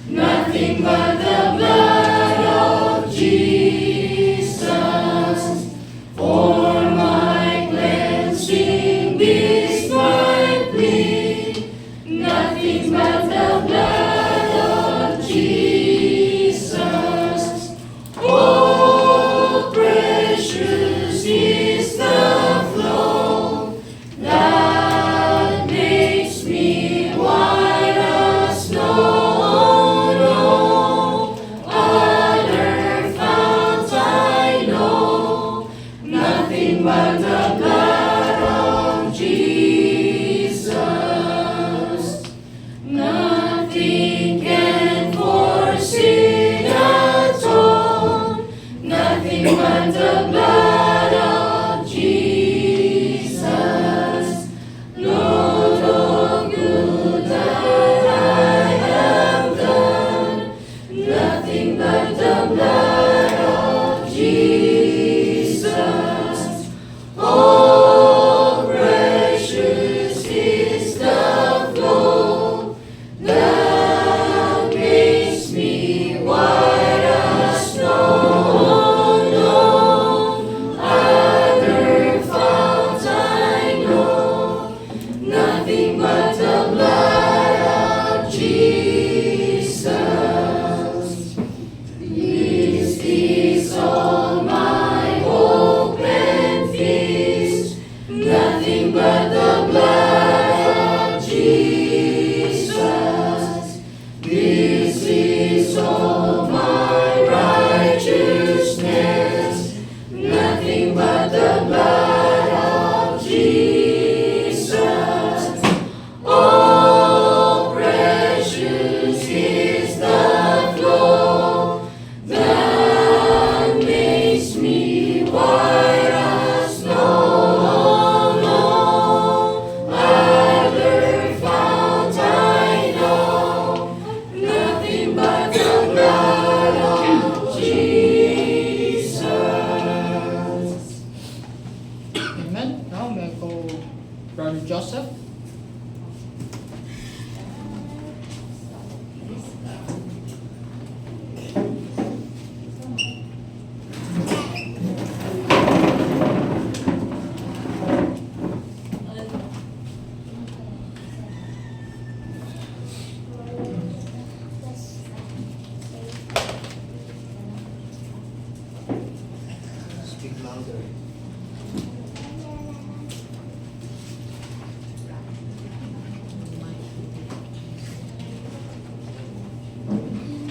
nothing but the blood of Jesus. For my cleansing is my plea, nothing but the blood of Jesus. Oh, precious is the flow that makes me white as snow. No other fount I know, nothing but the blood of Jesus. Nothing can force it atone, nothing but the blood of Jesus. Lord, oh good that I have done, nothing but the blood of Jesus. Oh, precious is the flow that makes me white as snow. No other fount I know, nothing but the blood of Jesus. This is all my hope and feast, nothing but the blood of Jesus. This is all my righteousness, nothing but the blood of Jesus. Oh, precious is the flow that makes me white as snow. No other fount I know, nothing but the blood of Jesus. Amen. Now may I call Brother Joseph. Speak louder.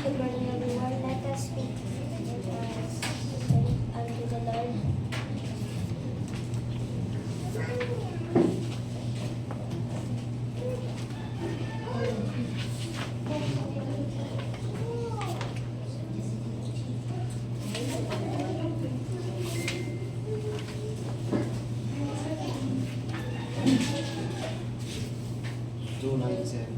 Good morning, everyone. Let us speak unto the Lord. Two nine seven.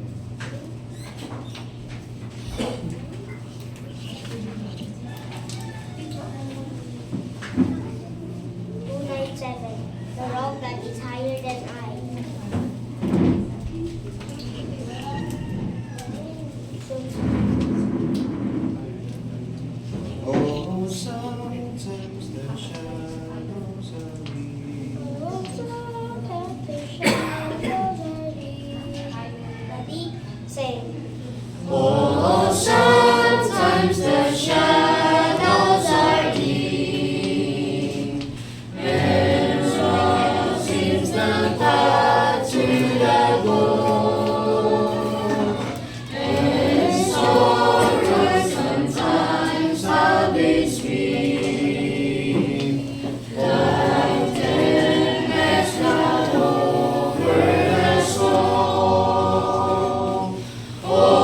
The rock that is higher than I. Oh, sometimes the shadows are deep. Ready? Say. Oh, sometimes the shadows are deep, and so seems the path to the goal, and sorrow sometimes how they sweep, like tempest not over the soul. Oh,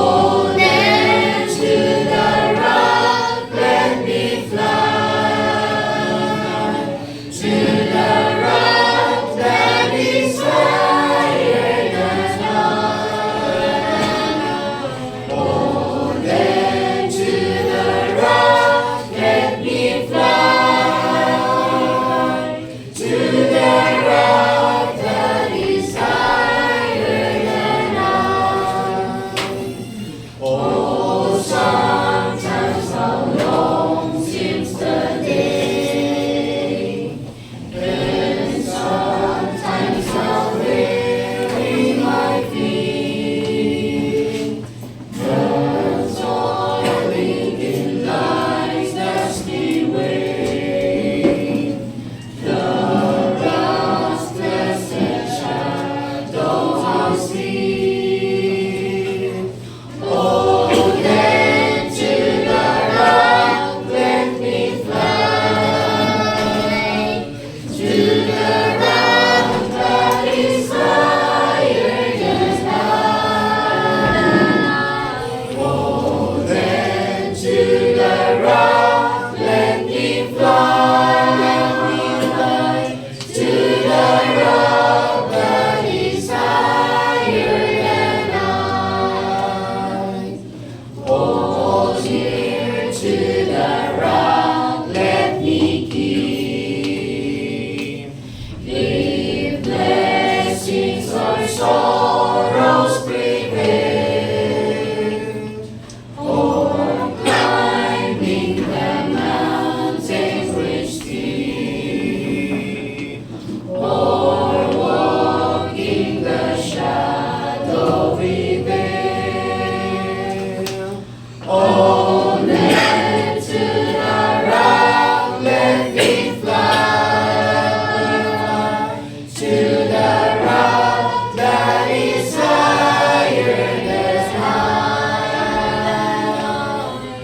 Then to the rock let me fly, to the rock that is higher than I.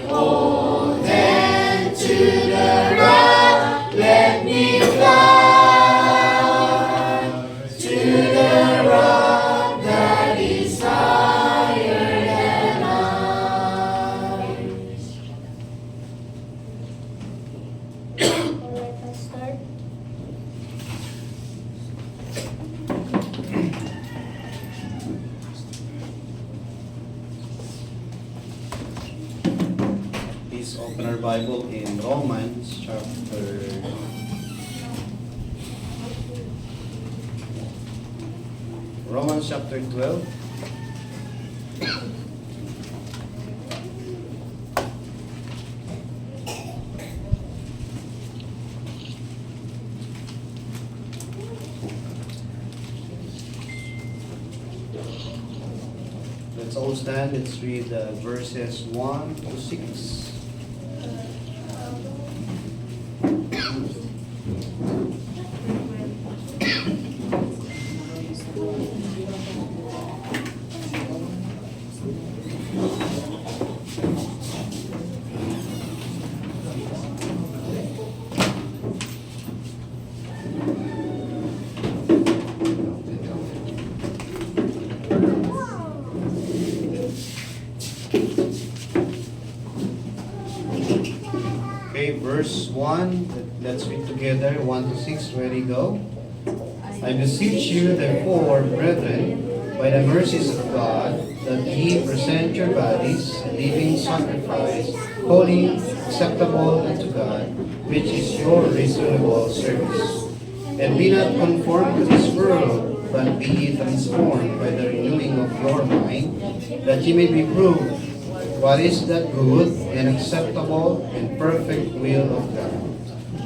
Oh, then to the rock let me fly, to the rock that is higher than I. Alright, let's start. Please open our Bible in Romans chapter 12. Let's all stand. Let's read verses 1 to 6. Okay, verse 1. Let's read together. 1 to 6. Ready, go. I beseech you, therefore, brethren, by the mercies of God, that ye present your bodies a living sacrifice, holy, acceptable unto God, which is your reasonable service. And be not conformed to this world, but be ye transformed by the renewing of your mind, that ye may be proved what is that good and acceptable and perfect will of God.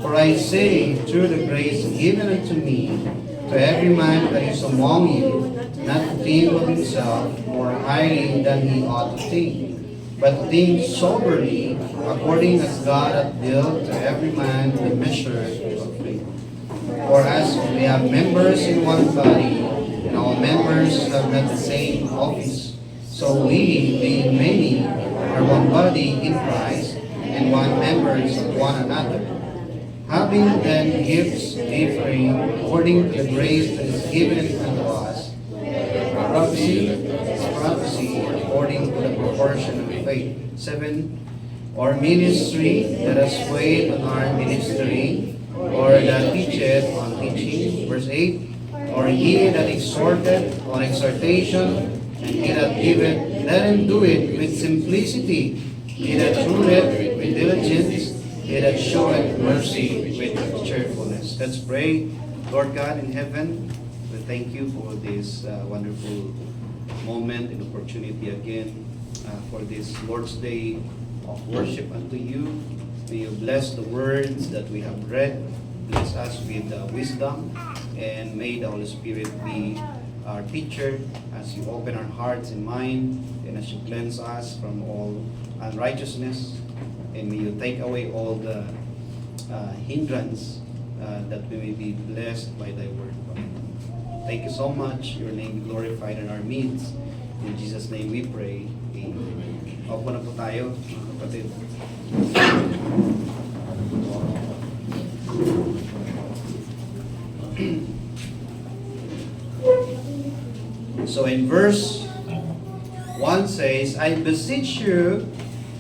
For I say, through the grace given unto me, to every man that is among you, not to think of himself more highly than he ought to think, but to think soberly, according as God hath dealt to every man the measure of faith. For as we have members in one body, and all members have not the same office, so we, being many, are one body in Christ, and one members of one another. Having then gifts differing according to the grace that is given unto us, prophecy according to the proportion of faith. 7. Or ministry that has weight on our ministry, or that teacheth on teaching. Verse 8. Or he that exhorteth on exhortation, and he that giveth, let him do it with simplicity. He that ruleth with diligence, he that showeth mercy with cheerfulness. Let's pray. Lord God in heaven, we thank you for this wonderful moment and opportunity again for this Lord's Day of worship unto you. May you bless the words that we have read. Bless us with wisdom, and may the Holy Spirit be our teacher as you open our hearts and mind, and as you cleanse us from all unrighteousness, and may you take away all the hindrance that we may be blessed by thy word. Thank you so much. Your name be glorified in our midst. In Jesus' name we pray. Amen. Opo na po tayo, mga kapatid. So in verse 1 says, I beseech you,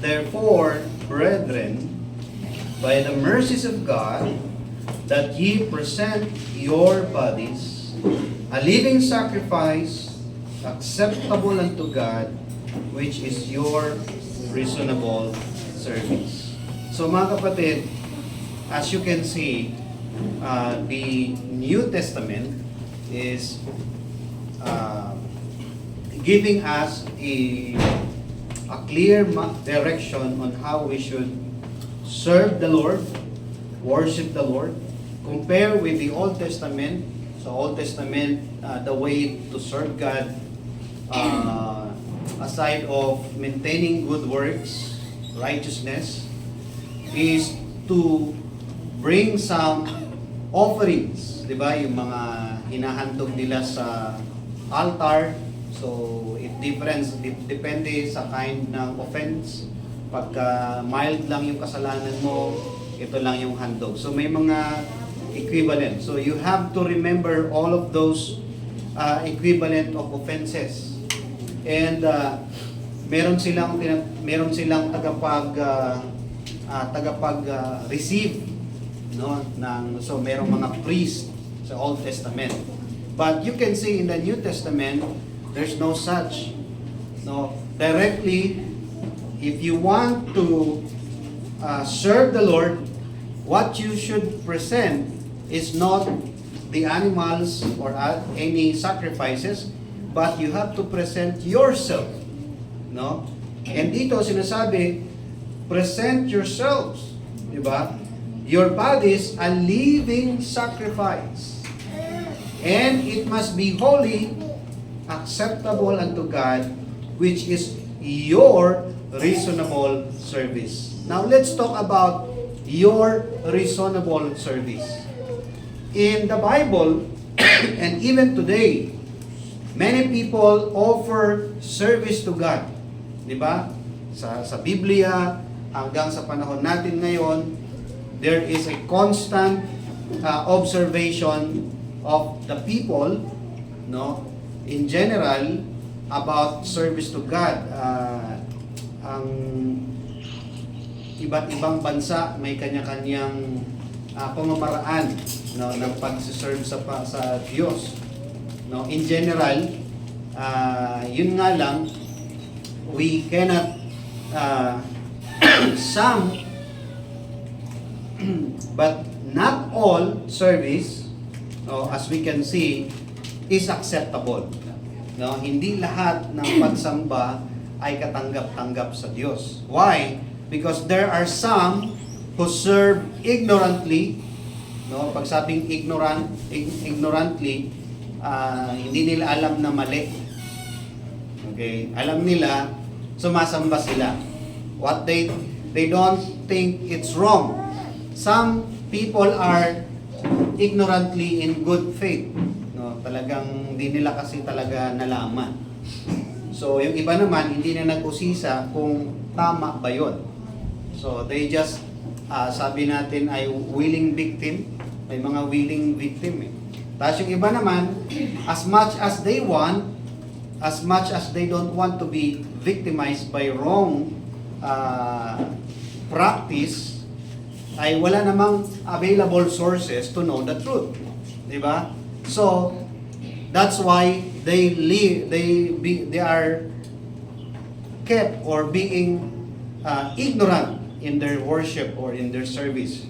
therefore, brethren, by the mercies of God, that ye present your bodies a living sacrifice, acceptable unto God, which is your reasonable service. So mga kapatid, as you can see, the New Testament is giving us a clear direction on how we should serve the Lord, worship the Lord. Compare with the Old Testament. So Old Testament, the way to serve God, aside of maintaining good works, righteousness is to bring some offerings, di ba? Yung mga hinahandog nila sa altar. So, depende sa kind ng offense. Pagka mild lang yung kasalanan mo, ito lang yung handog. So, may mga equivalent. So, you have to remember all of those equivalent of offenses. And meron silang receive, no, so merong mga priest sa Old Testament. But you can see in the New Testament, there's no such. No, directly, if you want to serve the Lord, what you should present is not the animals or any sacrifices, but you have to present yourself. No? And dito sinasabi, present yourselves, di ba? Your bodies a living sacrifice. And it must be holy, acceptable unto God, which is your reasonable service. Now let's talk about your reasonable service. In the Bible, and even today, many people offer service to God. Di ba? Sa Biblia, hanggang sa panahon natin ngayon, there is a constant observation of the people, no, in general, about service to God. Ang iba't ibang bansa may kanya-kanyang pamamaraan, no, ng pagsiserve sa Diyos. No, in general, yun nga lang, we cannot some but not all service, no, as we can see, is acceptable. No, hindi lahat ng pagsamba ay katanggap-tanggap sa Diyos. Why? Because there are some who serve ignorantly. No, pag sabing ignorantly, hindi nila alam na mali. Okay? Alam nila, sumasamba sila. What they don't think it's wrong. Some people are ignorantly in good faith. No, talagang hindi nila kasi talaga nalaman. So, yung iba naman, hindi na nag-usisa kung tama ba yun. So, they just, sabi natin ay willing victim. May mga willing victim eh. Tapos yung iba naman, as much as they want, as much as they don't want to be victimized by wrong practice, ay wala namang available sources to know the truth. Di ba? So, that's why they are kept or being ignorant in their worship or in their service.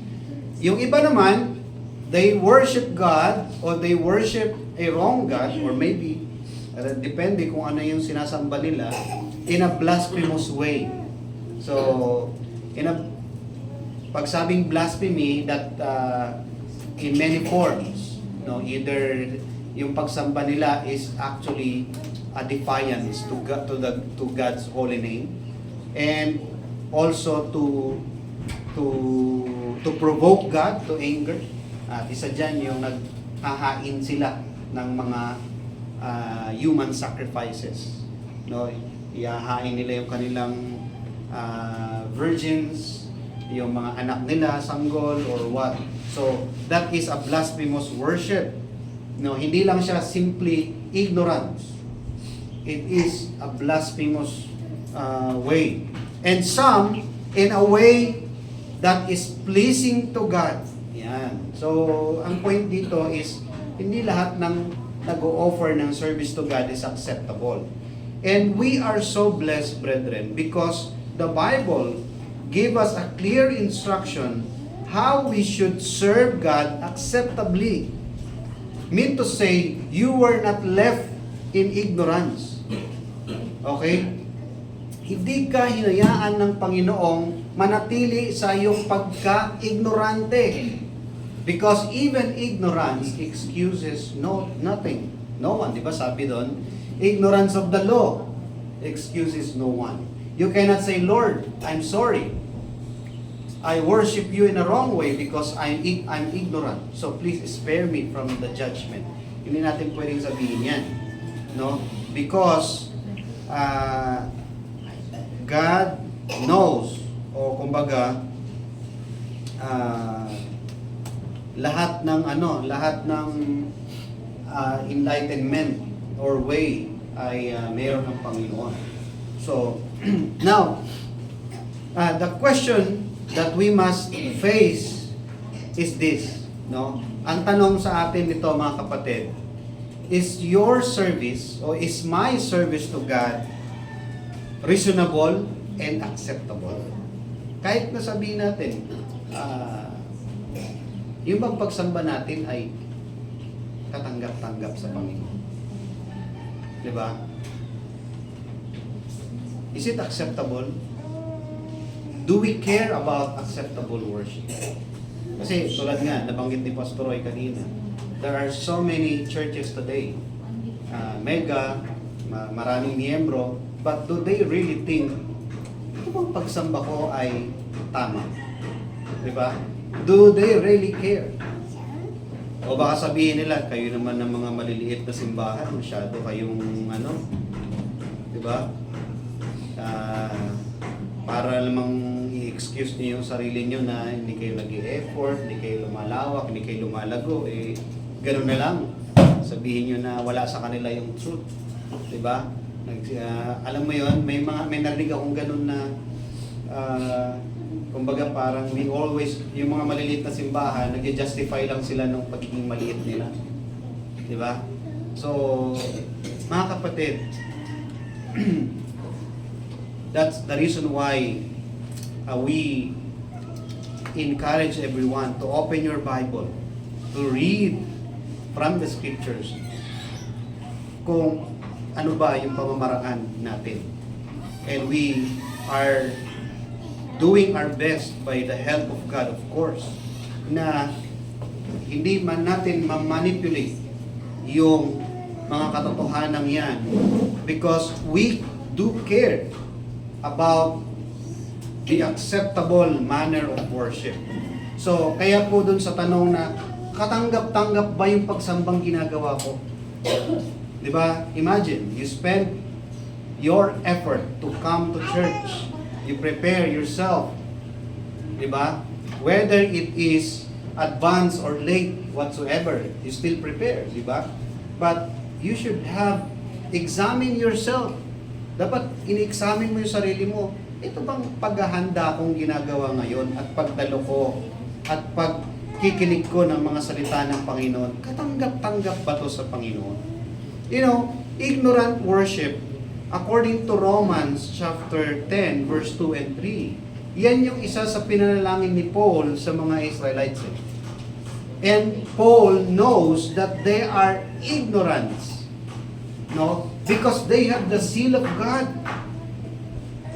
Yung iba naman, they worship God or they worship a wrong God, or maybe depende kung ano yung sinasamba nila, in a blasphemous way. So, pagsabing blasphemy, that in many forms, no, either yung pagsamba nila is actually a defiance to God, to God's holy name, and also to provoke God to anger. At isa dyan yung naghahain sila ng mga human sacrifices. No, ihahain nila yung kanilang virgins, yung mga anak nila, sanggol, or what. So, that is a blasphemous worship. No, hindi lang siya simply ignorance. It is a blasphemous way. And some, in a way that is pleasing to God. Yan. So, ang point dito is, hindi lahat ng nag-o-offer ng service to God is acceptable. And we are so blessed, brethren, because the Bible gave us a clear instruction how we should serve God acceptably. Mean to say, you were not left in ignorance. Okay? Hindi ka hinayaan ng Panginoong manatili sa iyong pagka-ignorante. Because even ignorance excuses nothing. No one, di ba sabi doon? Ignorance of the law excuses no one. You cannot say, Lord, I'm sorry. I worship you in a wrong way because I'm ignorant. So please spare me from the judgment. Hindi natin pwedeng sabihin yan. No? Because God knows, o kumbaga, lahat ng enlightenment or way ay meron ng Panginoon. So, now, the question that we must face is this, no? Ang tanong sa atin dito, mga kapatid, is your service or is my service to God reasonable and acceptable? Kahit na sabihin natin, yung bang pagsamba natin ay katanggap-tanggap sa Panginoon. Di ba? Is it acceptable? Do we care about acceptable worship? Kasi tulad nga, nabanggit ni Pastor Roy kanina, there are so many churches today. Mega, maraming miyembro, but do they really think, ito bang pagsamba ko ay tama? Di ba? Do they really care? O baka sabihin nila, kayo naman ng mga maliliit na simbahan, masyado kayong di ba? Para lamang i-excuse niyo yung sarili niyo na hindi kayo nag-i-effort, hindi kayo lumalawak, hindi kayo lumalago, gano'n na lang. Sabihin niyo na wala sa kanila yung truth. Di ba? Alam mo yon, may narinig akong gano'n na kumbaga parang we always, yung mga maliliit na simbahan, nag-justify lang sila ng pagiging maliit nila. Di ba? So, mga kapatid, that's the reason why we encourage everyone to open your Bible, to read from the scriptures kung ano ba yung pamamaraan natin. And we are doing our best by the help of God, of course, na hindi man natin ma-manipulate yung mga katotohanan yan because we do care about the acceptable manner of worship. So, kaya po dun sa tanong na katanggap-tanggap ba yung pagsambang ginagawa ko? Di ba? Imagine, you spend your effort to come to church. You prepare yourself. Di ba? Whether it is advanced or late, whatsoever, you still prepare. Di ba? But you should have examine yourself. Dapat ini-examine mo yung sarili mo. Ito bang paghahanda kong ginagawa ngayon at pagdalo ko at pagkikinig ko ng mga salita ng Panginoon, katanggap-tanggap ba to sa Panginoon? You know, ignorant worship, according to Romans chapter 10, verse 2 and 3, yan yung isa sa pinanalangin ni Paul sa mga Israelites. And Paul knows that they are ignorant, no? Because they have the seal of God.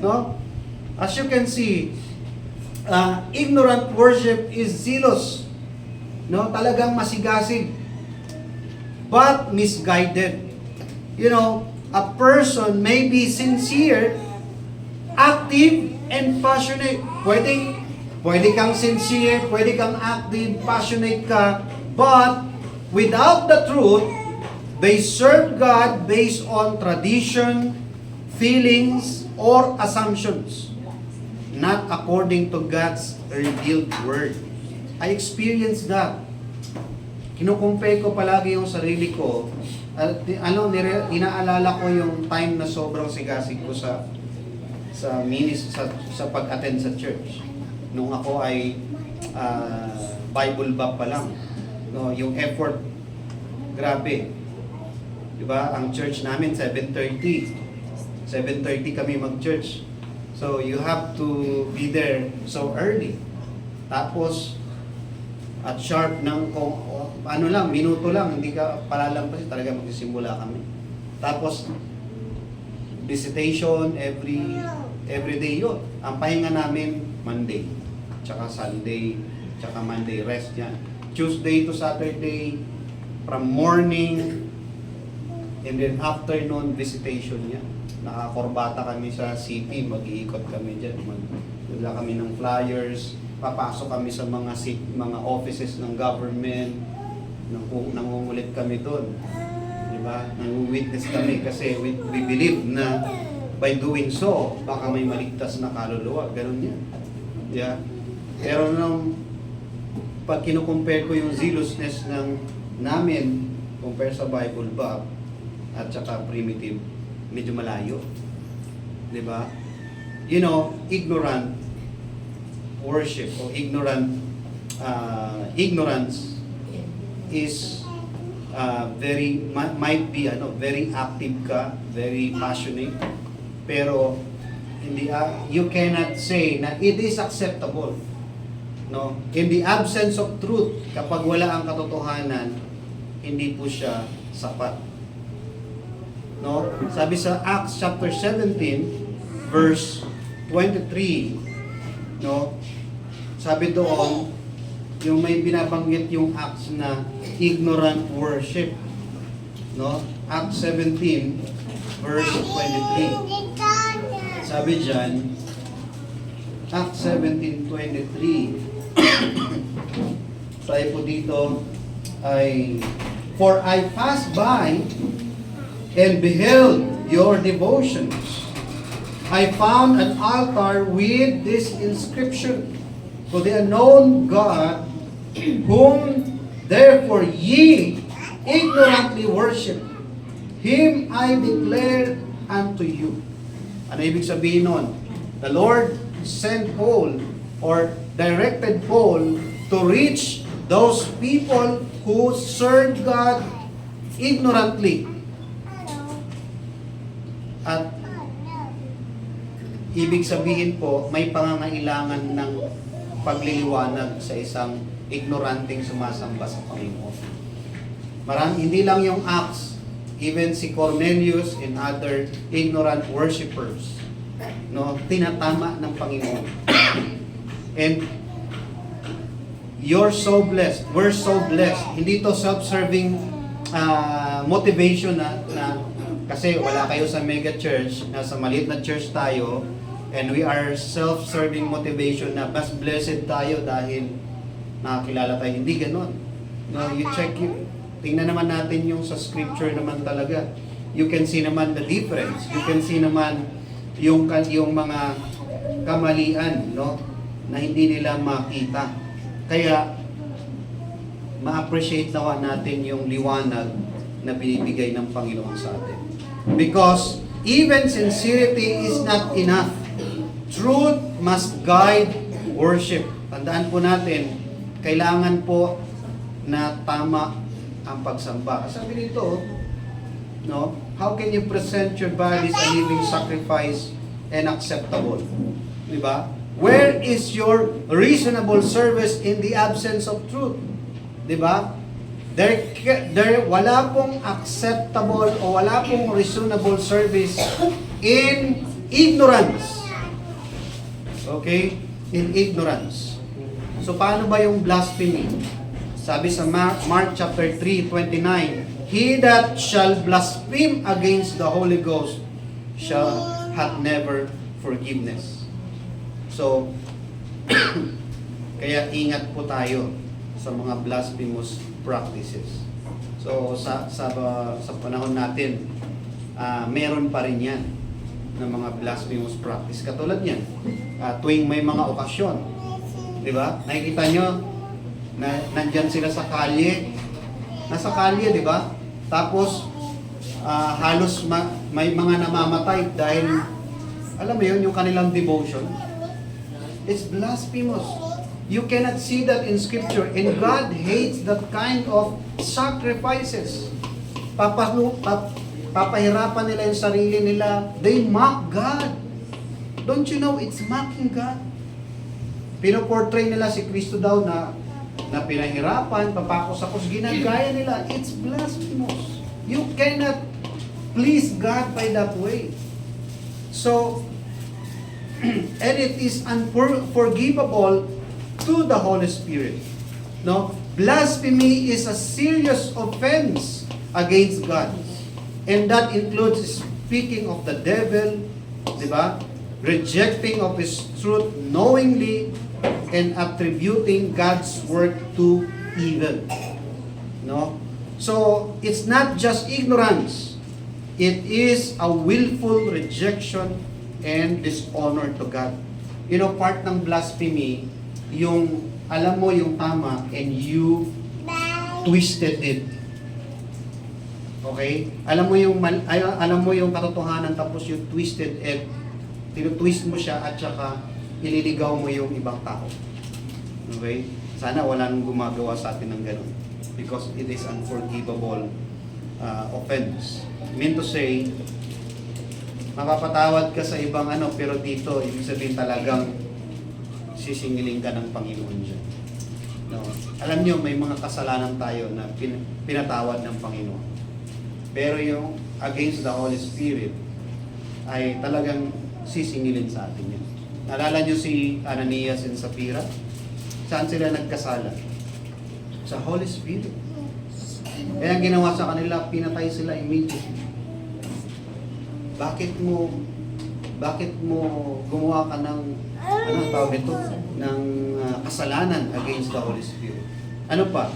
No? As you can see, ignorant worship is zealous. No? Talagang masigasig. But misguided. You know, a person may be sincere, active, and passionate. Pwede kang sincere, pwede kang active, passionate ka, but without the truth, they serve God based on tradition, feelings, or assumptions, not according to God's revealed word. I experienced that. Kinukumpay ko palagi yung sarili ko. Inaalala ko yung time na sobrang sigasig ko sa pag-attend sa church. Nung ako ay Bible bab pa lang. No, yung effort, grabe. Diba? Ang church namin, 7:30 kami mag-church. So, you have to be there so early. Tapos, at sharp ng minuto lang, hindi ka palalampas, talaga magsisimula kami. Tapos, visitation every day yun. Ang pahinga namin, Monday, tsaka Sunday, tsaka Monday, rest yan. Tuesday to Saturday, from morning, and then afternoon visitation niya. nakakorbata kami sa city, mag-iikot kami dyan. Wala kami ng flyers, papasok kami sa mga offices ng government, nangungulit kami doon. Diba? Nangu-witness kami kasi we believe na by doing so, baka may maligtas na kaluluwa. Ganun yan. Yeah. Pero pag kinukompare ko yung zealousness namin compare sa Bible ba at saka primitive, medyo malayo. Di ba? You know, ignorant worship o ignorance is might be very active ka, very passionate, pero hindi you cannot say na it is acceptable. No? In the absence of truth, kapag wala ang katotohanan, hindi po siya sapat. No? Sabi sa Acts chapter 17 verse 23, no? Sabi doon, yung may binabanggit yung Acts na ignorant worship. No? Acts 17 verse 23. Sabi diyan, Acts 17:23. Sabi po dito ay, for I passed by and beheld your devotions. I found an altar with this inscription: to the unknown God, whom therefore ye ignorantly worship. Him I declare unto you. Ano ibig sabihin nun? The Lord sent Paul or directed Paul to reach those people who serve God ignorantly. At ibig sabihin po, may pangangailangan ng pagliliwanag sa isang ignoranting sumasamba sa Panginoon. Hindi lang yung Acts, even si Cornelius and other ignorant worshipers, no, tinatama ng Panginoon. And you're so blessed. We're so blessed. Hindi to self-serving motivation na kasi wala kayo sa mega church, nasa maliit na church tayo, and we are self-serving motivation na mas blessed tayo dahil nakakilala tayo. Hindi ganon. No, you check tingnan naman natin yung sa scripture naman talaga. You can see naman the difference. You can see naman yung mga kamalian, no, na hindi nila makita. Kaya ma-appreciate natin yung liwanag na binibigay ng Panginoon sa atin. Because even sincerity is not enough. Truth must guide worship. Tandaan po natin, kailangan po na tama ang pagsamba. Sabi dito, no, how can you present your bodies a living sacrifice and acceptable? Di ba? Where is your reasonable service in the absence of truth? Di ba? Wala pong acceptable o wala pong reasonable service in ignorance. Okay? In ignorance. So paano ba yung blasphemy? Sabi sa Mark chapter 3:29, he that shall blaspheme against the Holy Ghost shall have never forgiveness. So, kaya ingat po tayo sa mga blasphemous practices. So, sa panahon natin, meron pa rin yan ng mga blasphemous practice. Katulad yan, tuwing may mga okasyon, di ba? Nakikita nyo, nandyan sila sa kalye, nasa kalye, di ba? Tapos, halos may mga namamatay dahil, alam mo yun, yung kanilang devotion. It's blasphemous. You cannot see that in Scripture, and God hates that kind of sacrifices. Papahirapan nila yung sarili nila. They mock God. Don't you know it's mocking God? Pinoportray nila si Kristo daw na pinahirapan, papakos-akos, ginagaya nila. It's blasphemous. You cannot please God by that way. So, and it is unforgivable to the Holy Spirit. No? Blasphemy is a serious offense against God. And that includes speaking of the devil, di ba? Rejecting of His truth knowingly and attributing God's work to evil. No? So, it's not just ignorance. It is a willful rejection and dishonor to God. You know, part ng blasphemy, yung alam mo yung tama and you twisted it. Okay? Alam mo yung katotohanan tapos you twisted it. Tinutwist mo siya at saka ililigaw mo yung ibang tao. Okay? Sana wala nang gumagawa sa atin ng ganun. Because it is unforgivable offense. Mean to say, mapapatawad ka sa ibang pero dito, ibig sabihin talagang sisingilin ka ng Panginoon dyan. No? Alam nyo, may mga kasalanan tayo na pinatawad ng Panginoon. Pero yung against the Holy Spirit ay talagang sisingilin sa atin yan. Naalala nyo si Ananias and Sapphira? Saan sila nagkasala? Sa Holy Spirit. Kaya ang ginawa sa kanila, pinatay sila immediately. Bakit mo gumawa ka ng tawag ito? Ng kasalanan against the Holy Spirit. Ano pa?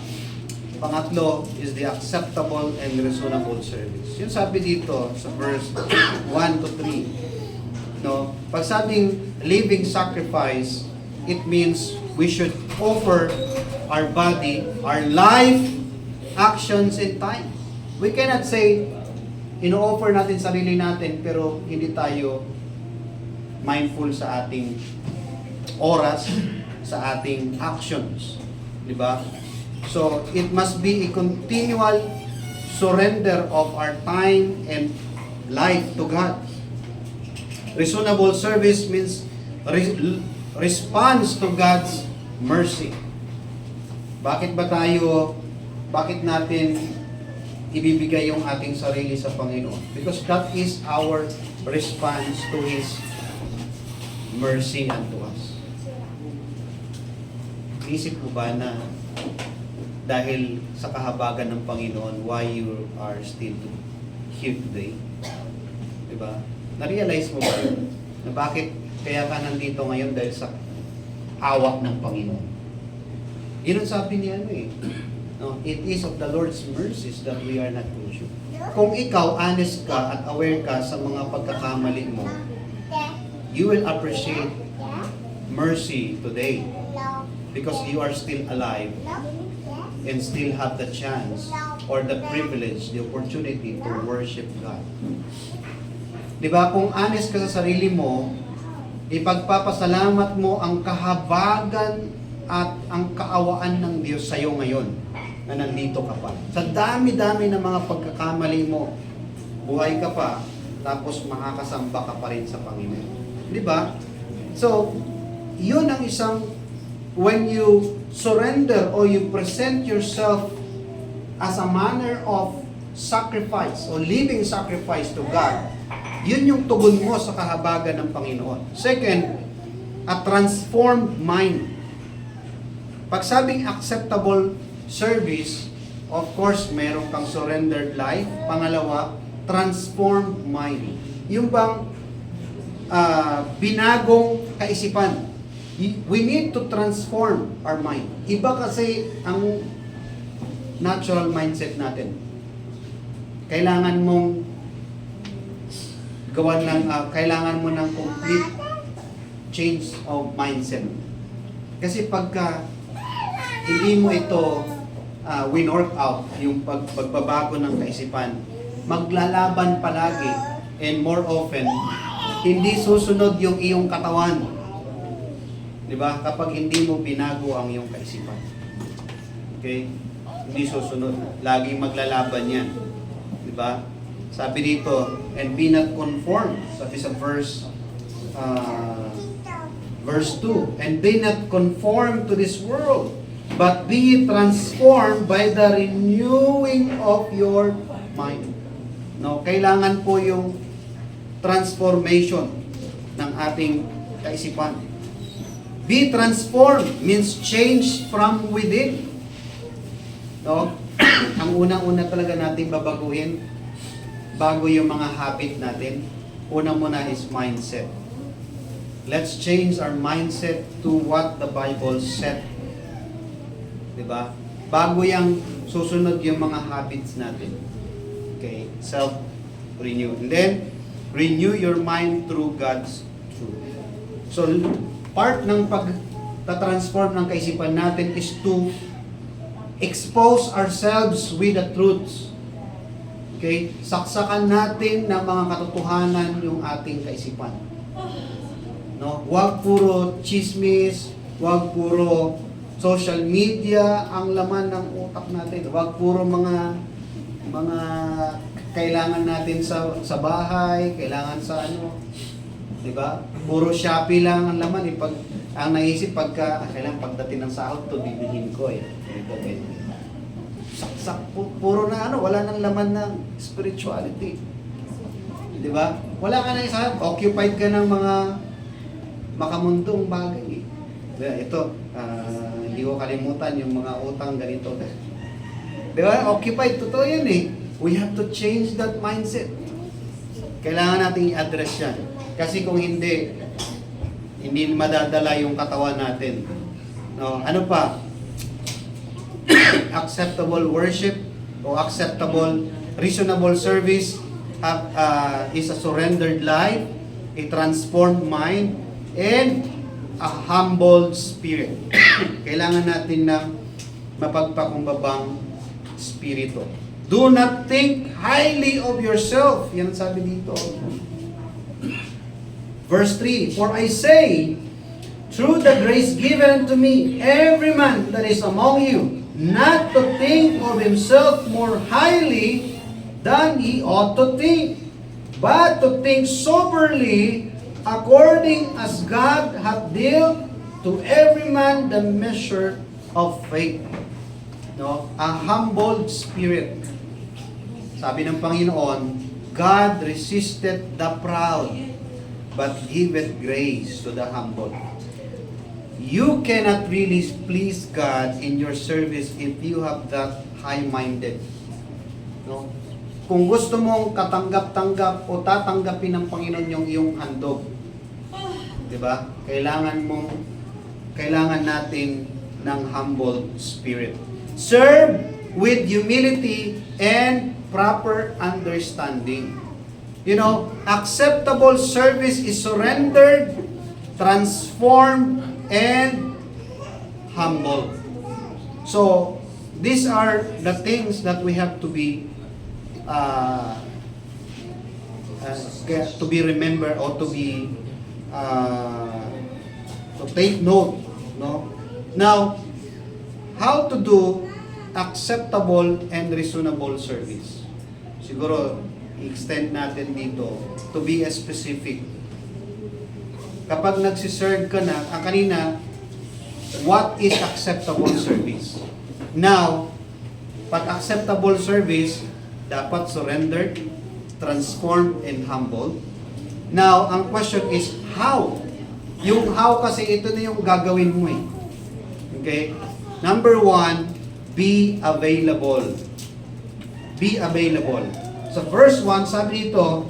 Pangatlo is the acceptable and reasonable service. Yung sabi dito sa verse 1 to 3. No? Pag sabing living sacrifice, it means we should offer our body, our life, actions, and time. We cannot say, ino-offer natin sarili natin, pero hindi tayo mindful sa ating oras, sa ating actions. Di ba? So, it must be a continual surrender of our time and life to God. Reasonable service means response to God's mercy. Bakit natin ibibigay yung ating sarili sa Panginoon? Because that is our response to His mercy unto us. Isip mo ba na dahil sa kahabagan ng Panginoon, why you are still here today? Diba? Na-realize mo ba yun? Na bakit kaya ka nandito ngayon dahil sa awa ng Panginoon? Yun ang sabi niya No, it is of the Lord's mercies that we are not consumed. Kung ikaw, honest ka at aware ka sa mga pagkakamali mo, you will appreciate mercy today because you are still alive and still have the chance or the privilege, the opportunity to worship God. Diba, kung honest ka sa sarili mo, ipagpapasalamat mo ang kahabagan at ang kaawaan ng Diyos sa iyo ngayon na nandito ka pa. Sa dami-dami ng mga pagkakamali mo, buhay ka pa, tapos makakasamba ka pa rin sa Panginoon. Di ba? So, yun ang isang, when you surrender or you present yourself as a manner of sacrifice or living sacrifice to God, yun yung tugon mo sa kahabagan ng Panginoon. Second, a transformed mind. Pag sabing acceptable service, of course, meron kang surrendered life. Pangalawa, transformed mind. Yung bang binagong kaisipan. We need to transform our mind. Iba kasi ang natural mindset natin. Kailangan mong kailangan mo ng complete change of mindset. Kasi pagka hindi mo ito win-work out, yung pagbabago ng kaisipan, maglalaban palagi and more often, hindi susunod yung iyong katawan. Diba? Kapag hindi mo binago ang iyong kaisipan. Okay? Hindi susunod. Laging maglalaban yan. Diba? Sabi dito, and be not conformed. Sabi sa verse 2, and be not conformed to this world, but be transformed by the renewing of your mind. No, kailangan po yung transformation ng ating kaisipan. Be transformed means change from within. No? Ang unang-una talaga nating babaguhin bago yung mga habit natin, una muna is mindset. Let's change our mindset to what the Bible said. Diba? Bago yung susunod yung mga habits natin. Okay, self-renew. And then, renew your mind through God's truth. So, part ng pag-transform ng kaisipan natin is to expose ourselves with the truths. Okay? Saksakan natin ng mga katotohanan yung ating kaisipan. No? Huwag puro chismis, huwag puro social media ang laman ng utak natin. Huwag puro mga kailangan natin sa bahay, kailangan sa ano, 'di ba? Puro Shopee lang ang laman pag ang naisip kailangan pagdating ng sahod to bibilhin ko Ito. Saksak puro na wala nang laman ng spirituality. 'Di ba? Wala ka na isa, occupied ka ng mga makamundong bagay. Ito, hindi ko kalimutan yung mga utang ganito. Di ba? Occupied. Totoo yan We have to change that mindset. Kailangan natin i-address yan. Kasi kung hindi madadala yung katawan natin. No? Ano pa? Acceptable worship o acceptable, reasonable service is a surrendered life, a transformed mind, and a humble spirit. Kailangan natin ng mapagpakumbabang spirito. Do not think highly of yourself. Yan sabi dito. Verse 3, for I say, through the grace given unto me, every man that is among you, not to think of himself more highly than he ought to think, but to think soberly, according as God hath dealt to every man the measure of faith. No? A humble spirit. Sabi ng Panginoon, God resisted the proud, but giveth grace to the humble. You cannot really please God in your service if you have that high-minded. No? Kung gusto mong katanggap-tanggap o tatanggapin ng Panginoon yung iyong handog, diba? Kailangan natin ng humble spirit. Serve with humility and proper understanding. You know, acceptable service is surrendered, transformed, and humble. So, these are the things that we have to be remembered or to take note, no? Now, how to do acceptable and reasonable service? Siguro i-extend natin dito to be specific. Kapag nagsiserve ka na, kanina, what is acceptable service? Now, pag acceptable service, dapat surrendered, transformed, and humble. Now, ang question is, how? Yung how kasi ito na yung gagawin mo Okay? Number 1, be available. Be available. So verse 1, sabi dito,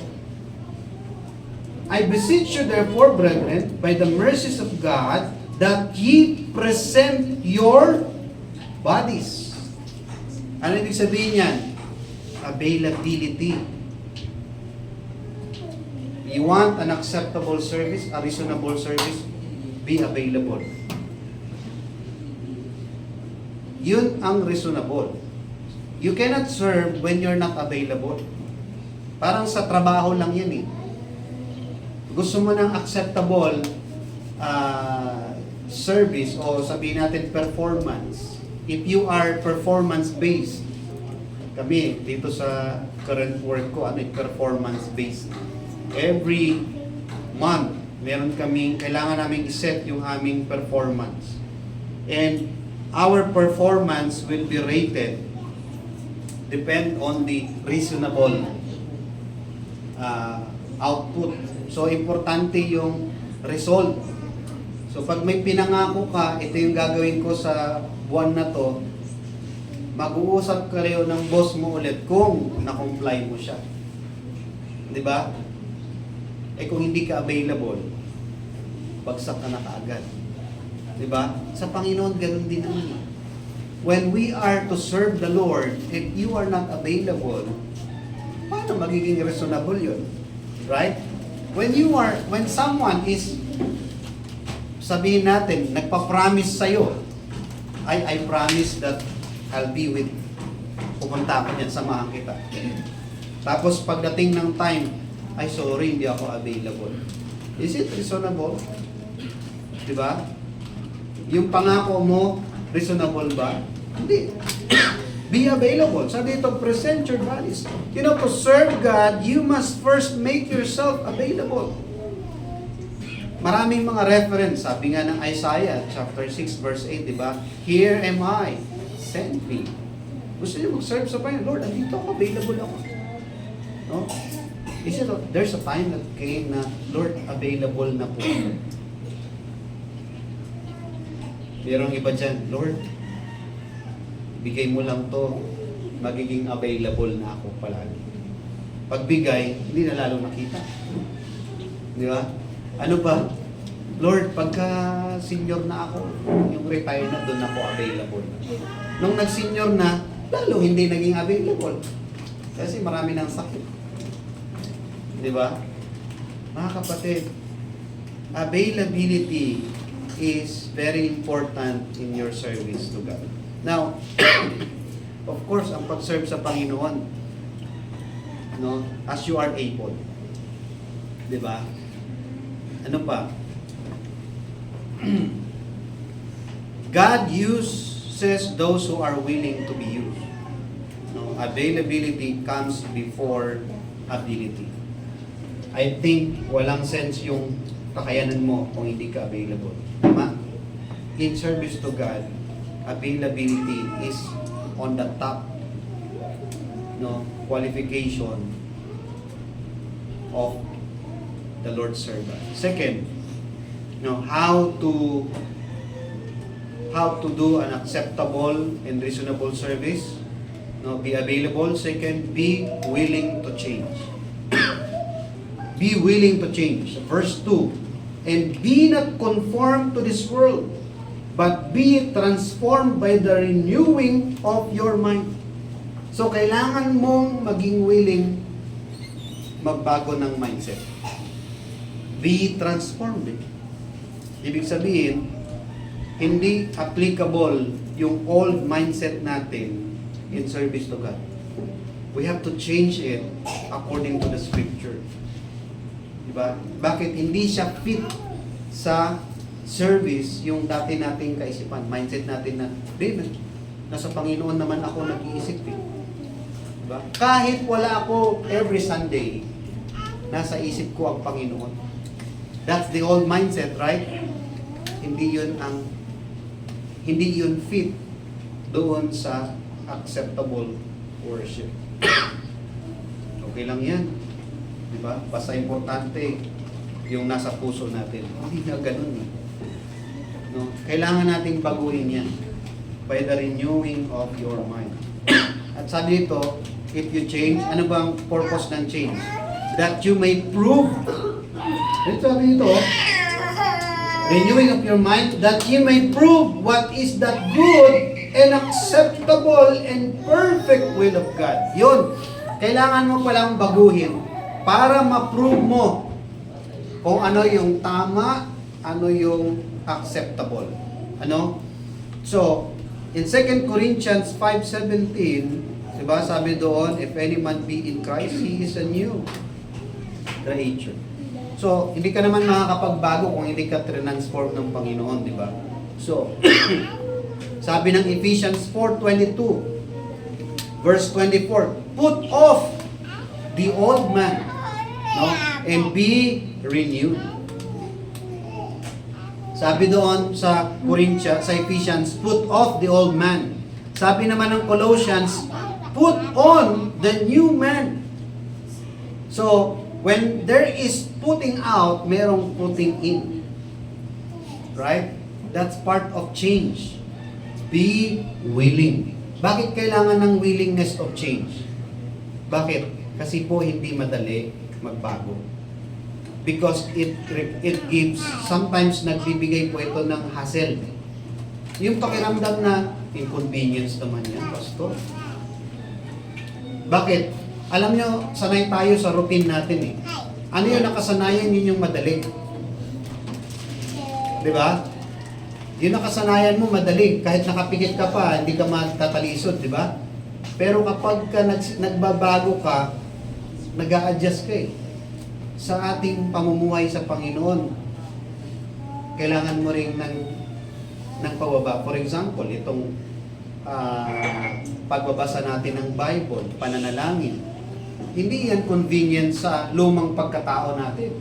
I beseech you therefore, brethren, by the mercies of God, that ye present your bodies. Ano ibig sabihin yan? Availability. You want an acceptable service, a reasonable service, be available. Yun ang reasonable. You cannot serve when you're not available. Parang sa trabaho lang yan Gusto mo ng acceptable service o sabihin natin performance. If you are performance-based, kami dito sa current work ko, performance-based. Every month, meron kaming, kailangan namin iset yung aming performance. And our performance will be rated depend on the reasonable output. So, importante yung result. So, pag may pinangako ka, ito yung gagawin ko sa buwan na to, mag-uusap kayo ng boss mo ulit kung na-comply mo siya. Di ba? Eh kung hindi ka available, bagsak ka na kaagad. Di ba? Sa Panginoon, ganun din naman. When we are to serve the Lord, if you are not available, paano magiging reasonable yun? Right? When someone is, sabihin natin, nagpa-promise sa'yo, I promise that I'll be with, pupunta ako niyan, samahan kita. Tapos pagdating ng time, ay sorry, hindi ako available. Is it reasonable? Diba? Yung pangako mo, reasonable ba? Hindi. Be available. Sabi dito, present your bodies. You know, to serve God, you must first make yourself available. Maraming mga reference. Sabi nga ng Isaiah, chapter 6, verse 8, diba? Here am I, send me. Gusto niyo mag-serve sa Panginoon? Lord, andito ako, available ako. No? There's a time that came na, Lord, available na po. Merong iba dyan, Lord, bigay mo lang to, magiging available na ako palagi. Pagbigay, hindi na lalo nakita. Di ba? Ano ba? Lord, pagka senior na ako, yung retire na, doon ako available. Nung nag-senior na, lalo hindi naging available. Kasi marami ng sakit. Di ba? Mga kapatid, availability is very important in your service to God. Now, of course, ang pag-serve sa Panginoon, no, as you are able. Di ba? Ano pa? God uses those who are willing to be used. No, availability comes before ability. I think walang sense yung kakayanan mo kung hindi ka available. Tama? In service to God, availability is on the top, no, qualification of the Lord's servant. Second, no, how to do an acceptable and reasonable service. No, be available. Second, be willing to change. Be willing to change. Verse 2, and be not conformed to this world, but be transformed by the renewing of your mind. So, kailangan mong maging willing magbago ng mindset. Be transformed. Ibig sabihin, hindi applicable yung old mindset natin in service to God. We have to change it according to the Scripture. Diba? Bakit hindi siya fit sa service yung dati nating kaisipan, mindset natin na, David, nasa Panginoon naman ako nag-iisip eh. Diba? Kahit wala ako every Sunday, nasa isip ko ang Panginoon. That's the old mindset, right? Hindi yun fit doon sa acceptable worship. Okay lang yan. Diba? Basta importante yung nasa puso natin. Hindi na ganun. No? Kailangan nating baguhin yan by the renewing of your mind. At sabi dito, if you change, ano bang purpose ng change? That you may prove. Ito sabi dito, renewing of your mind, that you may prove what is that good and acceptable and perfect will of God. Yun. Kailangan mo palang baguhin para ma-prove mo kung ano yung tama, ano yung acceptable. Ano? So, in 2 Corinthians 5:17, diba, sabi doon, if any man be in Christ, he is a new creature. So, hindi ka naman makakapagbago kung hindi ka transform ng Panginoon, di ba? So, sabi ng Ephesians 4:22, verse 24, put off the old man, no, and be renewed. Sabi doon sa Corinthians, sa Ephesians, put off the old man. Sabi naman ng Colossians, put on the new man. So, when there is putting out, merong putting in. Right? That's part of change. Be willing. Bakit kailangan ng willingness of change? Bakit? Kasi po hindi madali magbago. Because it gives, sometimes nagbibigay po ito ng hassle. Yung pakiramdam na inconvenience naman yan, pastor. Bakit? Alam nyo, sanay tayo sa routine natin eh. Ano yung nakasanayan, yun yung madali. Di ba? Yung nakasanayan mo, madali. Kahit nakapikit ka pa, hindi ka matatalisod, di ba? Pero kapag ka nagbabago ka, nag-a-adjust ka eh. Sa ating pamumuhay sa Panginoon, kailangan mo rin ng pababa. For example, itong pagbabasa natin ng Bible, pananalangin. Hindi yan convenient sa lumang pagkatao natin.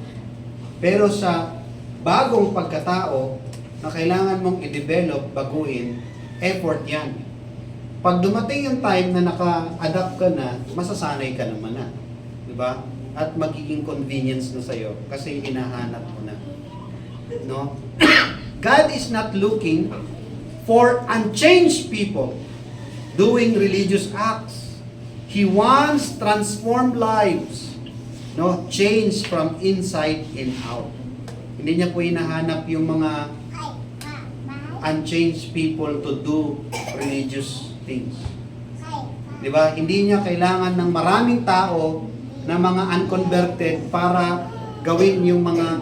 Pero sa bagong pagkatao na kailangan mong i-develop, baguhin, effort yan. Pag dumating yung time na naka-adapt ka na, masasanay ka naman na. Diba? At magiging convenience na sa'yo kasi hinahanap mo na. No? God is not looking for unchanged people doing religious acts. He wants transformed lives. No? Change from inside and out. Hindi niya po hinahanap yung mga unchanged people to do religious things. Diba? Hindi niya kailangan ng maraming tao na mga unconverted para gawin yung mga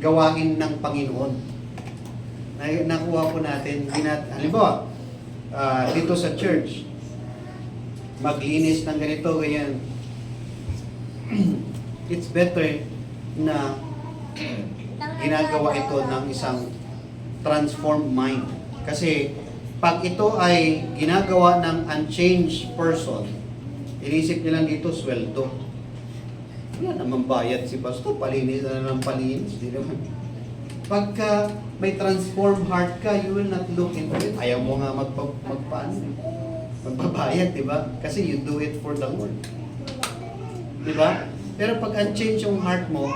gawain ng Panginoon. Nakuha po natin, halimbawa, dito sa church, maglinis ng ganito, ganyan. It's better na ginagawa ito ng isang transformed mind. Kasi pag ito ay ginagawa ng unchanged person, inisip nilang dito, sweldo. Wala naman bayad si pastor, palinis na ng palinis. Di naman. Pagka may transformed heart ka, you will not look into it. Ayaw mo nga magbabayad, di ba? Kasi you do it for the Lord. Di ba? Pero pag unchanged yung heart mo,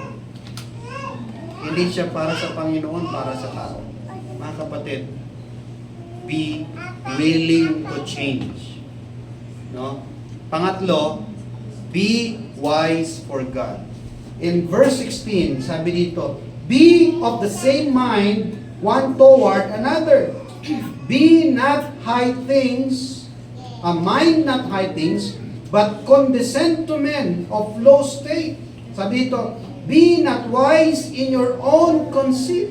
hindi siya para sa Panginoon, para sa tao. Mga kapatid, be willing to change. No? Pangatlo, be wise for God. In verse 16, sabi dito, be of the same mind one toward another. Be not high things, a mind not high things, but condescend to men of low state. Sabi dito, be not wise in your own conceit.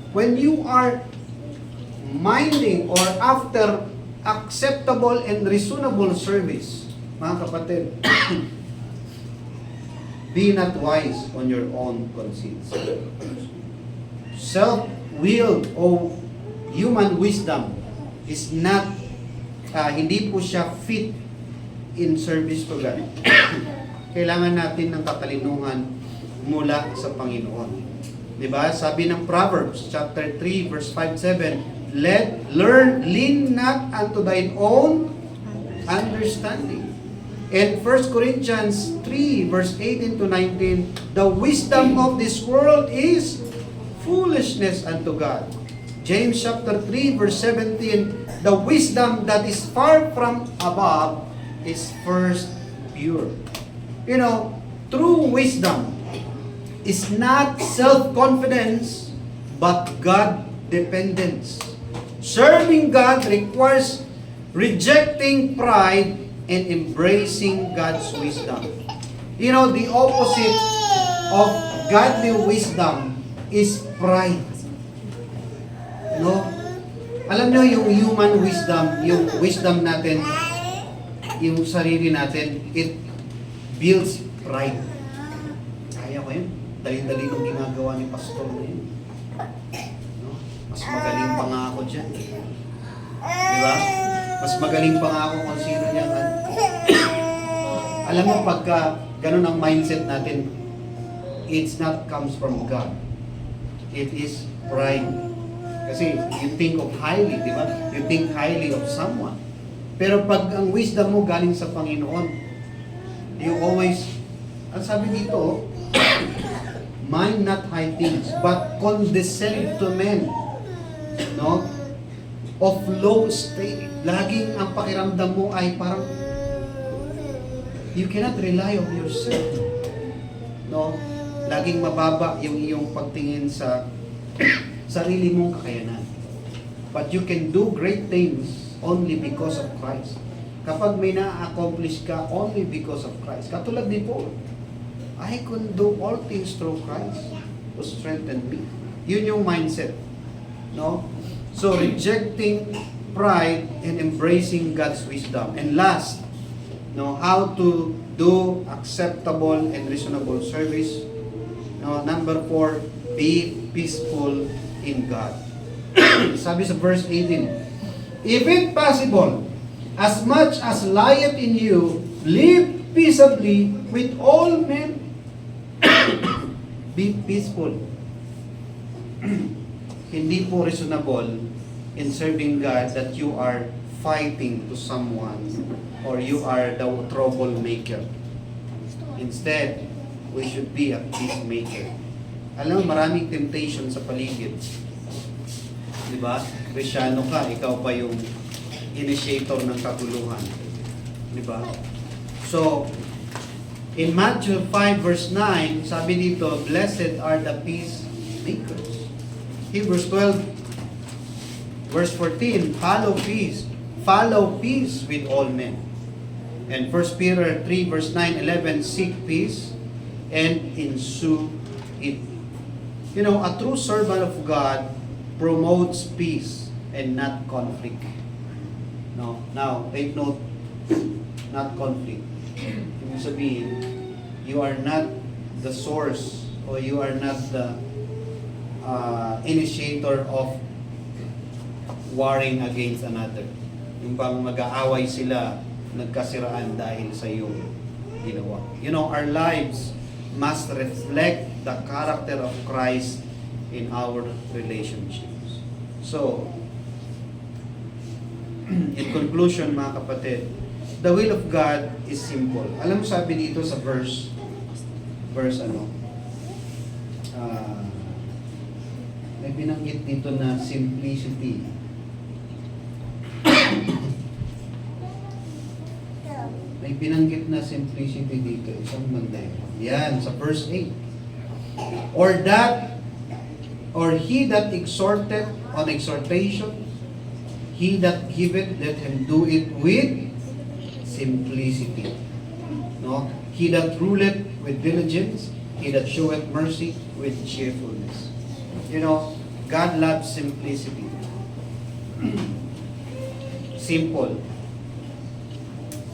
When you are minding or after acceptable and reasonable service, mga kapatid, be not wise on your own conceits. Self-willed o human wisdom is not, hindi po siya fit in service to God. Kailangan natin ng katalinuhan mula sa Panginoon. Diba? Sabi ng Proverbs chapter 3 verse 5-7, lean not unto thine own understanding. In 1 Corinthians 3 verse 18 to 19, the wisdom of this world is foolishness unto God. James chapter 3 verse 17, the wisdom that is far from above is first pure. You know, true wisdom is not self-confidence but God-dependence. Serving God requires rejecting pride and embracing God's wisdom. You know, the opposite of godly wisdom is pride. No? Alam nyo, yung human wisdom, yung wisdom natin, yung sarili natin, it builds pride. Kaya ko yun. Dali-dali nung ginagawa ni pastor na yun. No? Mas magaling pa nga ako dyan. Di ba? Mas magaling pa nga ako kung sino niya. Alam mo, pagka ganun ang mindset natin, it's not comes from God. It is pride. Kasi you think of highly, di ba? You think highly of someone. Pero pag ang wisdom mo galing sa Panginoon, you always, ang sabi dito, mind not high things, but condescend to men. No? Of low state. Laging ang pakiramdam mo ay parang you cannot rely on yourself. No? Laging mababa yung iyong pagtingin sa sarili mong kakayanan. But you can do great things only because of Christ. Kapag may na-accomplish ka only because of Christ. Katulad ni Paul, I can do all things through Christ who strengthened me. Yun yung mindset. No? So, rejecting pride and embracing God's wisdom. And last, no, how to do acceptable and reasonable service. No, number 4, be peaceful in God. Sabi sa verse 18, if it possible, as much as lieth in you, live peaceably with all men. Be peaceful. Hindi po reasonable in serving God that you are fighting to someone or you are the troublemaker. Instead, we should be a peacemaker. Alam mo, maraming temptation sa paligid. Di ba? Kristyano ka, ikaw pa yung initiator ng kaguluhan. Di ba? So, in Matthew 5 verse 9, sabi dito, blessed are the peacemakers. Hebrews 12 verse 14, follow peace with all men. And 1 Peter 3 verse 9-11, seek peace and ensue it. You know, a true servant of God promotes peace and not conflict. No, now, take note, not conflict. Ibig sabihin, you are not the source or you are not the initiator of warring against another. Yung bang mag-aaway sila, nagkasiraan dahil sa iyong ginawa. You know, our lives must reflect the character of Christ in our relationships. So, in conclusion mga kapatid, the will of God is simple. Alam mo sabi dito sa verse ano, may binanggit dito na simplicity. May binanggit na simplicity dito. Isang banda yun. Yan, sa verse 8. Or he that exhorteth on exhortation, he that giveth, let him do it with simplicity. No? He that ruleth with diligence, he that showeth mercy with cheerfulness. You know, God loves simplicity. Simple,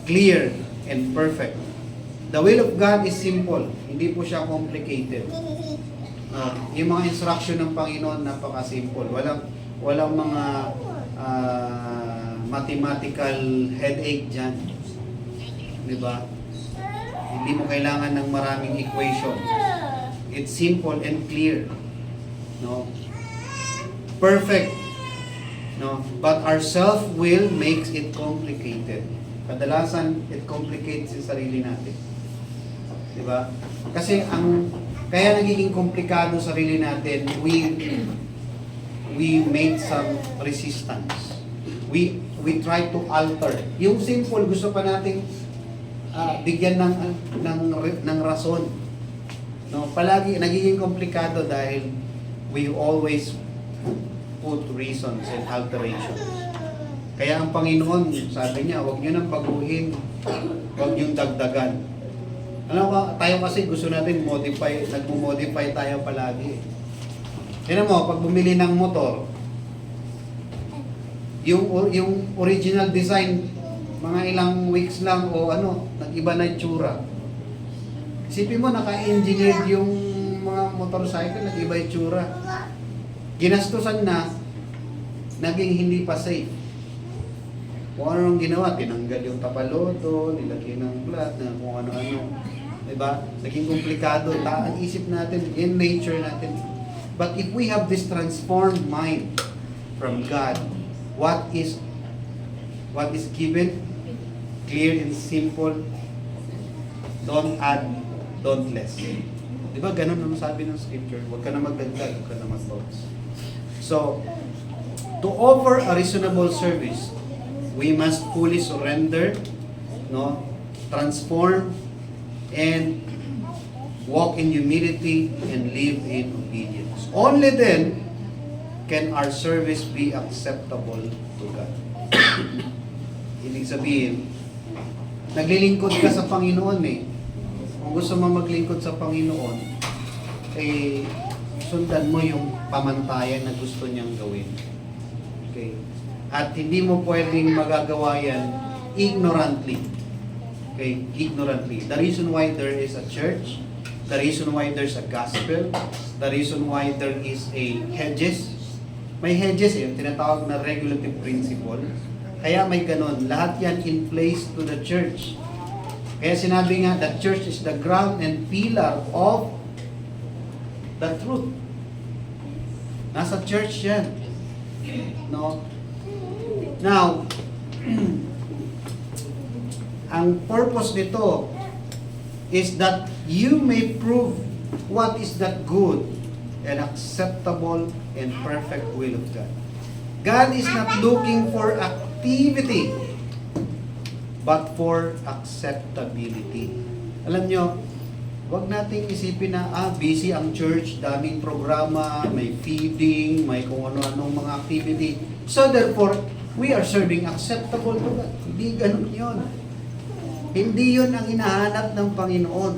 clear, and perfect. The will of God is simple. Hindi po siya complicated. Yung mga instruction ng Panginoon, napaka-simple. Walang mga mathematical headache dyan. Diba? Hindi mo kailangan ng maraming equation. It's simple and clear. No? Perfect. No? But our self-will makes it complicated. Kadalasan, it complicates yung sarili natin. Diba? Kasi kaya nagiging komplikado sarili natin, we make some resistance. We try to alter. Yung simple, gusto pa nating bigyan ng rason. No, palagi nagiging komplikado dahil we always put reasons and alterations. Kaya ang Panginoon, sabi niya, huwag niyo nang baguhin, huwag niyo dagdagan. Alam mo, tayo kasi gusto natin nagmo-modify tayo palagi. Tignan mo, pag bumili ng motor, yung original design, mga ilang weeks lang o nag-iba na itsura. Isipin mo, naka-engineered yung mga motorcycle, nag-iba itsura. Ginastusan na, naging hindi pa safe. Kung ano nang ginawa, tinanggal yung tapaloto, nilagyan ng plat, na kung ano-ano. Diba? Naging komplikado. Ang isip natin, in nature natin. But if we have this transformed mind from God, what is given, clear and simple, don't add, don't less. Diba? Ganun naman sabi ng scripture. Huwag ka na magdagdag, huwag ka na mag-bounce. So, to offer a reasonable service, we must fully surrender, transform, and walk in humility, and live in obedience. Only then can our service be acceptable to God. Ibig sabihin, naglilingkod ka sa Panginoon eh. Kung gusto mo maglingkod sa Panginoon, eh, sundan mo yung pamantayan na gusto niyang gawin. Okay? At hindi mo pwedeng magagawa yan ignorantly. Okay? Ignorantly. The reason why there is a church, the reason why there's a gospel, the reason why there is a hedges, may hedges eh, tinatawag na regulative principle. Kaya may ganon. Lahat yan in place to the church. Kaya sinabi nga, the church is the ground and pillar of the truth. Nasa church yan. No? Now, ang purpose nito is that you may prove what is that good and acceptable and perfect will of God. God is not looking for activity, but for acceptability. Alam nyo, wag nating isipin na, busy ang church, daming programa, may feeding, may kung ano-anong mga activity. So therefore, we are serving acceptable to God. Hindi ganun yun. Hindi yun ang hinahanap ng Panginoon.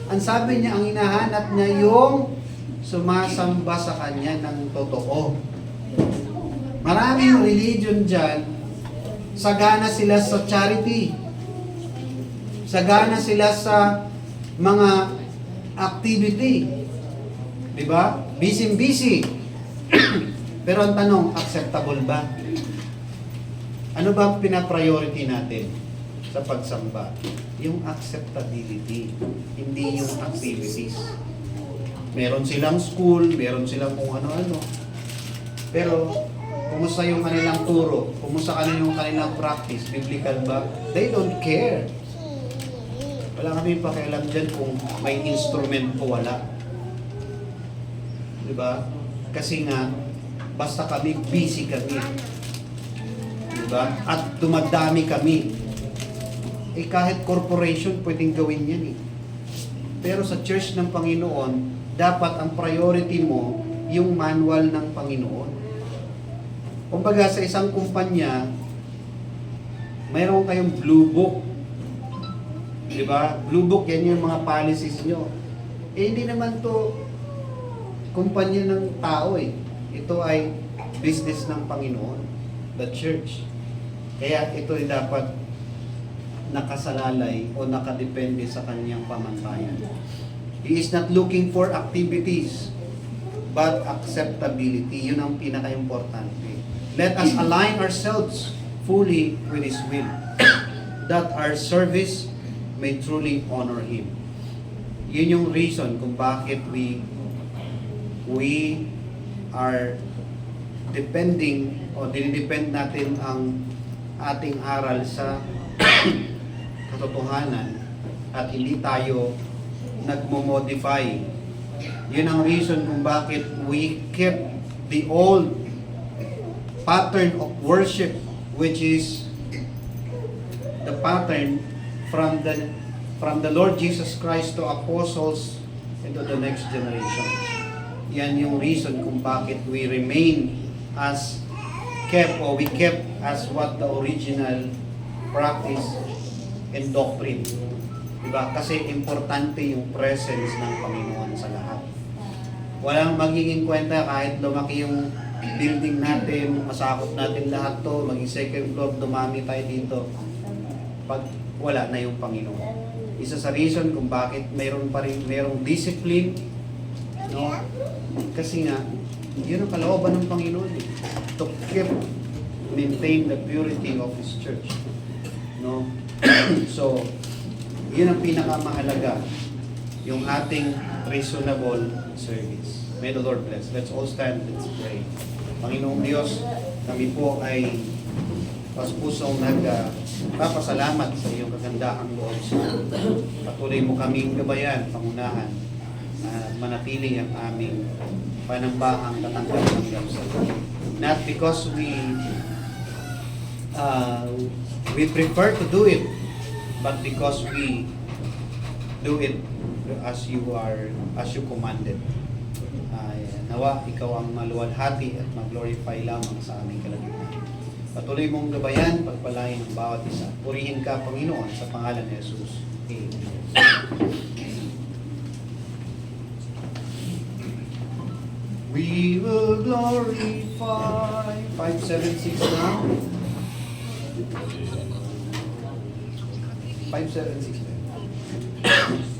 Ang sabi niya, ang hinahanap niya yung sumasamba sa Kanya ng totoo. Maraming religion dyan, sagana sila sa charity. Sagana sila sa mga activity. Diba? Busy-busy. Pero ang tanong, acceptable ba? Ano ba pina-priority natin sa pagsamba? Yung acceptability, hindi yung activities. Meron silang school, meron silang kung ano-ano. Pero, kumusta yung kanilang turo? Kumusta yung kanilang practice? Biblical ba? They don't care. Wala kami pakialam dyan kung may instrument o wala. Diba? Kasi nga, basta kami, busy kami. Diba? At dumadami kami. Eh kahit corporation, pwedeng gawin yan eh. Pero sa church ng Panginoon, dapat ang priority mo, yung manual ng Panginoon. Kumbaga sa isang kumpanya, mayroon kayong blue book. Diba? Blue book, yan yung mga policies nyo. Eh hindi naman to kumpanya ng tao eh. Ito ay business ng Panginoon, the church. Kaya ito ay dapat nakasalalay o nakadepende sa kanyang pamantayan. He is not looking for activities, but acceptability. Yun ang pinaka-importante. Let us align ourselves fully with His will, that our service may truly honor Him. Yun yung reason kung bakit we are depending o dinidepend natin ang ating aral sa katotohanan at hindi tayo nagmo-modify. Yun ang reason kung bakit we kept the old pattern of worship, which is the pattern from the Lord Jesus Christ to apostles into the next generation. Yan yung reason kung bakit we remain as we kept as what the original practice and doctrine. Diba? Kasi importante yung presence ng Panginoon sa lahat. Walang magiging kwenta kahit lumaki yung building natin, masakop natin lahat to, maging second floor, dumami tayo dito. Pag wala na yung Panginoon. Isa sa reason kung bakit mayroong discipline, no? Kasi nga, yun ang kalooban ng Panginoon eh. To maintain the purity of His church. No? So, yun ang pinakamahalaga, yung ating reasonable service. May the Lord bless. Let's all stand, let's pray. Panginoong Diyos, kami po ay paspusong nagpapasalamat sa iyong kagandahang loob sa patuloy mo kaming gabayan, pangunahan, manatili ang aming panambahang katanggap-tanggap sa iyo. Not because we prefer to do it, but because we do it as you commanded. Nawa ikaw ang maluwalhati at mag-glorify lamang sa aming kalagitnaan. Patuloy mong gabayan, pagpalain ang bawat isa. Purihin ka, Panginoon, sa pangalan ni Jesus. Amen. We will glorify. 576 now. 576 now.